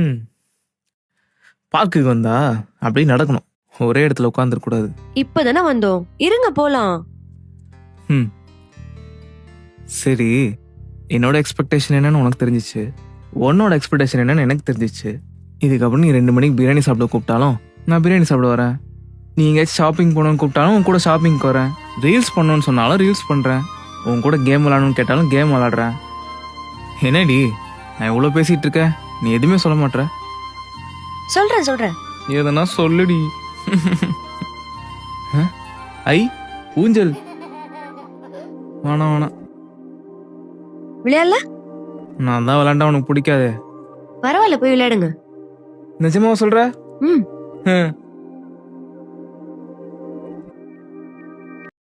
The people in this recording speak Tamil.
ம். பார்க்குக்கு வந்தா அப்படியே நடக்கணும். ஒரே இடத்துல உட்காந்துருக்க கூடாது. இப்பதானே வந்தோம், இருங்க போலாம். ம். சரி, என்னோட எக்ஸ்பெக்டேஷன் என்னன்னு உனக்கு தெரிஞ்சிச்சு. உன்னோட எக்ஸ்பெக்டேஷன் என்னன்னு எனக்கு தெரிஞ்சிச்சு. இதுக்கப்புறம் நீ 2 மணிக்கு பிரியாணி சாப்பிட கூப்பிட்டாலும் நான் பிரியாணி சாப்பிட வரேன். நீ எங்கேயாச்சும் ஷாப்பிங் போகணுன்னு கூப்பிட்டாலும் உன் கூட ஷாப்பிங்க்கு வரேன். ரீல்ஸ் பண்ணணும்னு சொன்னாலும் ரீல்ஸ் பண்ணுறேன். உன் கூட கேம் விளாடணும்னு கேட்டாலும் கேம் விளாடுறேன். என்னடி நான் எவ்வளோ பேசிகிட்டு இருக்கேன், நீ எதுவுமே சொல்ல மாட்ற. சொல்றேன். எதனா சொல்லுடி. ஐ ஊஞ்சல் வேணாம். விளையாடல? நான் தான் விளாண்டா உனக்கு பிடிக்காதே. பரவாயில்ல, போய் விளையாடுங்க. நிஜமா சொல்ற? ம்.